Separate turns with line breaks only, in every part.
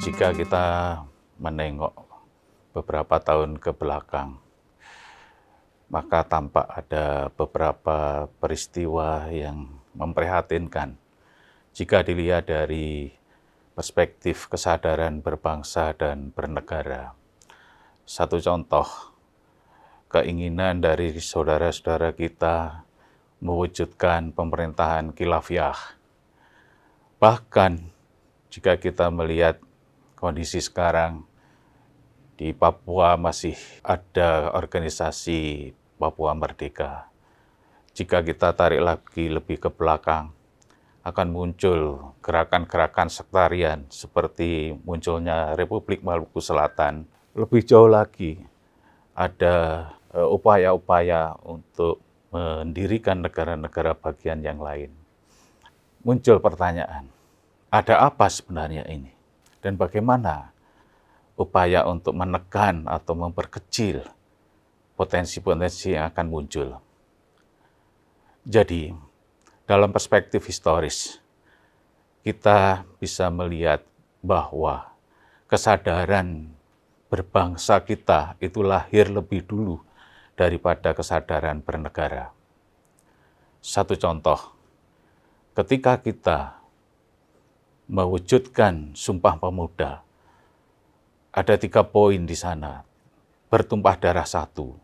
Jika kita menengok beberapa tahun ke belakang, maka tampak ada beberapa peristiwa yang memprihatinkan. Jika dilihat dari perspektif kesadaran berbangsa dan bernegara. Satu contoh, keinginan dari saudara-saudara kita mewujudkan pemerintahan khilafiyah. Bahkan jika kita melihat kondisi sekarang, di Papua masih ada organisasi Papua Merdeka. Jika kita tarik lagi lebih ke belakang, akan muncul gerakan-gerakan sektarian seperti munculnya Republik Maluku Selatan. Lebih jauh lagi, ada upaya-upaya untuk mendirikan negara-negara bagian yang lain. Muncul pertanyaan, ada apa sebenarnya ini? Dan bagaimana upaya untuk menekan atau memperkecil potensi-potensi yang akan muncul? Jadi, dalam perspektif historis, kita bisa melihat bahwa kesadaran berbangsa kita itu lahir lebih dulu daripada kesadaran bernegara. Satu contoh, ketika kita mewujudkan Sumpah Pemuda, ada 3 poin di sana, bertumpah darah satu,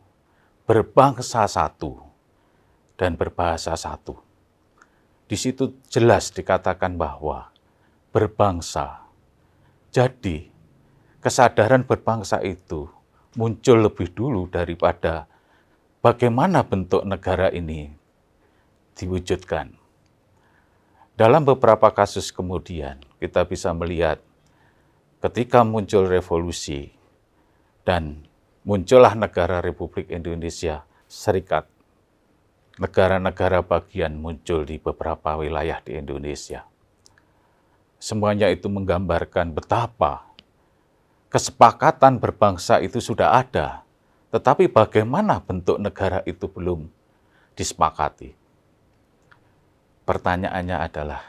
berbangsa satu, dan berbahasa satu. Di situ jelas dikatakan bahwa berbangsa. Jadi, kesadaran berbangsa itu muncul lebih dulu daripada bagaimana bentuk negara ini diwujudkan. Dalam beberapa kasus kemudian, kita bisa melihat ketika muncul revolusi dan muncullah negara Republik Indonesia Serikat, negara-negara bagian muncul di beberapa wilayah di Indonesia. Semuanya itu menggambarkan betapa kesepakatan berbangsa itu sudah ada, tetapi bagaimana bentuk negara itu belum disepakati. Pertanyaannya adalah,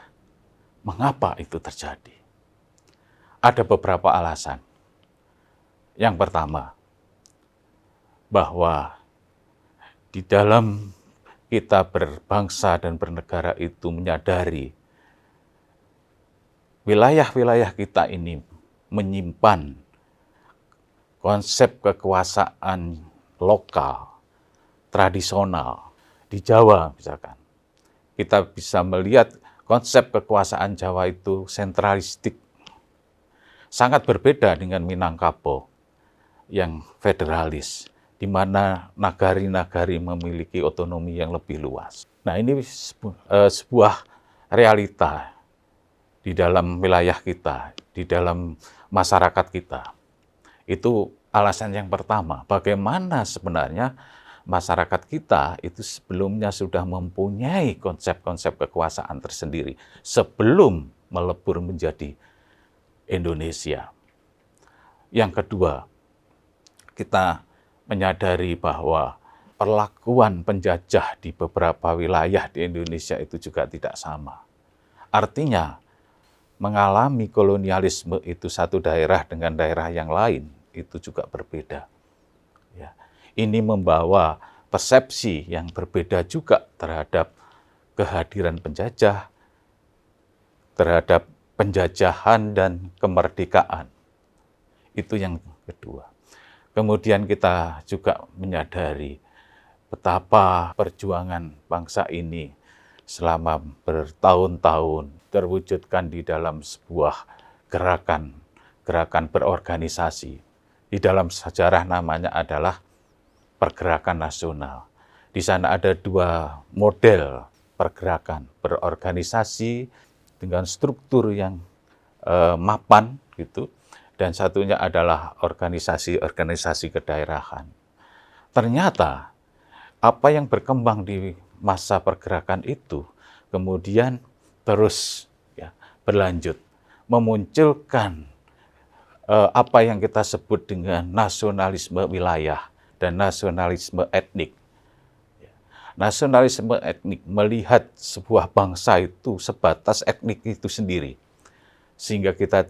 mengapa itu terjadi? Ada beberapa alasan. Yang pertama, bahwa di dalam kita berbangsa dan bernegara itu menyadari wilayah-wilayah kita ini menyimpan konsep kekuasaan lokal, tradisional. Di Jawa misalkan, kita bisa melihat konsep kekuasaan Jawa itu sentralistik. Sangat berbeda dengan Minangkabau yang federalis, di mana nagari-nagari memiliki otonomi yang lebih luas. Nah, ini sebuah realita di dalam wilayah kita, di dalam masyarakat kita. Itu alasan yang pertama, bagaimana sebenarnya masyarakat kita itu sebelumnya sudah mempunyai konsep-konsep kekuasaan tersendiri sebelum melebur menjadi Indonesia. Yang kedua, kita menyadari bahwa perlakuan penjajah di beberapa wilayah di Indonesia itu juga tidak sama. Artinya, mengalami kolonialisme itu satu daerah dengan daerah yang lain, itu juga berbeda. Ya. Ini membawa persepsi yang berbeda juga terhadap kehadiran penjajah, terhadap penjajahan dan kemerdekaan. Itu yang kedua. Kemudian kita juga menyadari betapa perjuangan bangsa ini selama bertahun-tahun terwujudkan di dalam sebuah gerakan berorganisasi. Di dalam sejarah namanya adalah pergerakan nasional. Di sana ada 2 model pergerakan berorganisasi dengan struktur yang mapan gitu. Dan satunya adalah organisasi-organisasi kedaerahan. Ternyata apa yang berkembang di masa pergerakan itu kemudian terus berlanjut, memunculkan apa yang kita sebut dengan nasionalisme wilayah dan nasionalisme etnik. Nasionalisme etnik melihat sebuah bangsa itu sebatas etnik itu sendiri. sehingga kita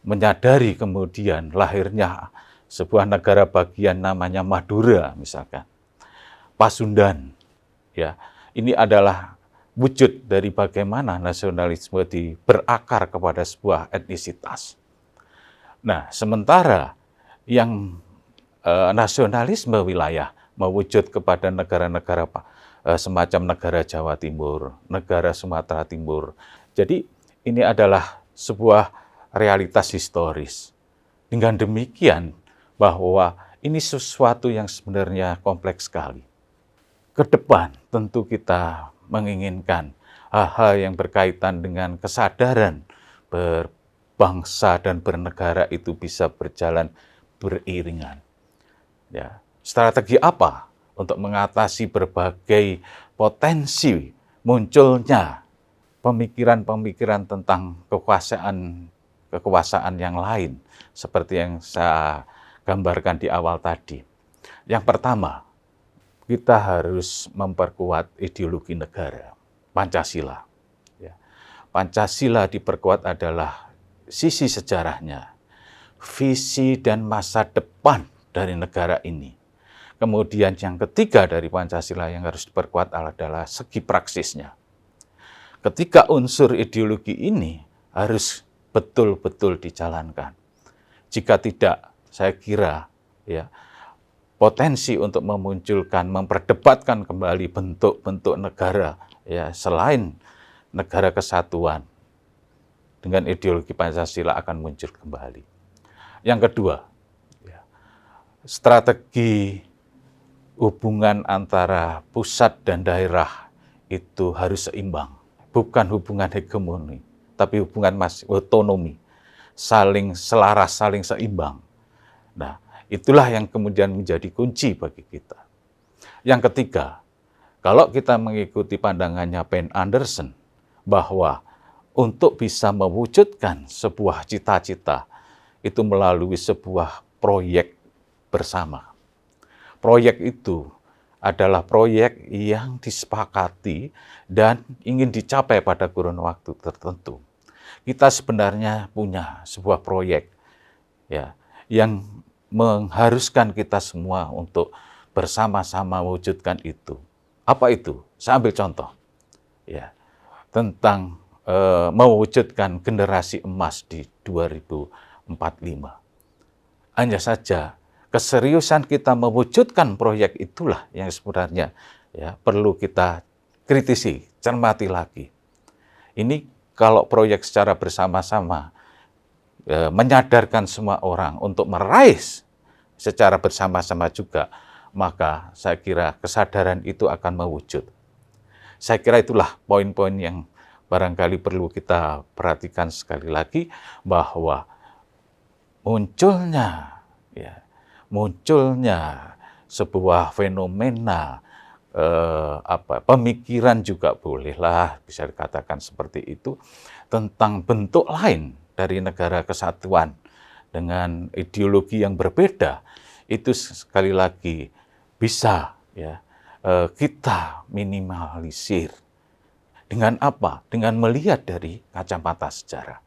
menyadari kemudian lahirnya sebuah negara bagian namanya Madura misalkan, Pasundan. Ya, ini adalah wujud dari bagaimana nasionalisme berakar kepada sebuah etnisitas. Nah, sementara yang nasionalisme wilayah mewujud kepada negara-negara semacam negara Jawa Timur, negara Sumatera Timur. Jadi ini adalah sebuah realitas historis. Dengan demikian bahwa ini sesuatu yang sebenarnya kompleks sekali. Ke depan tentu kita menginginkan hal-hal yang berkaitan dengan kesadaran berbangsa dan bernegara itu bisa berjalan beriringan. Ya, strategi apa untuk mengatasi berbagai potensi munculnya pemikiran-pemikiran tentang kekuasaan yang lain seperti yang saya gambarkan di awal tadi. Yang pertama, kita harus memperkuat ideologi negara, Pancasila. Ya. Pancasila diperkuat adalah sisi sejarahnya, visi dan masa depan dari negara ini. Kemudian yang ketiga dari Pancasila yang harus diperkuat adalah segi praksisnya. Ketiga unsur ideologi ini harus betul-betul dijalankan. Jika tidak, saya kira ya potensi untuk memunculkan, memperdebatkan kembali bentuk-bentuk negara ya selain negara kesatuan dengan ideologi Pancasila akan muncul kembali. Yang kedua, ya, strategi hubungan antara pusat dan daerah itu harus seimbang. Bukan hubungan hegemoni, tapi hubungan otonomi. Saling selaras, saling seimbang. Nah, itulah yang kemudian menjadi kunci bagi kita. Yang ketiga, kalau kita mengikuti pandangannya Ben Anderson, bahwa untuk bisa mewujudkan sebuah cita-cita, itu melalui sebuah proyek bersama. Proyek itu adalah proyek yang disepakati dan ingin dicapai pada kurun waktu tertentu. Kita sebenarnya punya sebuah proyek ya yang mengharuskan kita semua untuk bersama-sama mewujudkan itu. Apa itu? Saya ambil contoh ya tentang mewujudkan generasi emas di 2045. Hanya saja keseriusan kita mewujudkan proyek itulah yang sebenarnya ya perlu kita kritisi, cermati lagi. Ini kalau proyek secara bersama-sama menyadarkan semua orang untuk meraih secara bersama-sama juga, maka saya kira kesadaran itu akan mewujud. Saya kira itulah poin-poin yang barangkali perlu kita perhatikan sekali lagi, bahwa munculnya sebuah fenomena pemikiran juga bolehlah bisa dikatakan seperti itu tentang bentuk lain dari negara kesatuan dengan ideologi yang berbeda, itu sekali lagi bisa ya kita minimalisir. Dengan apa? Dengan melihat dari kacamata sejarah.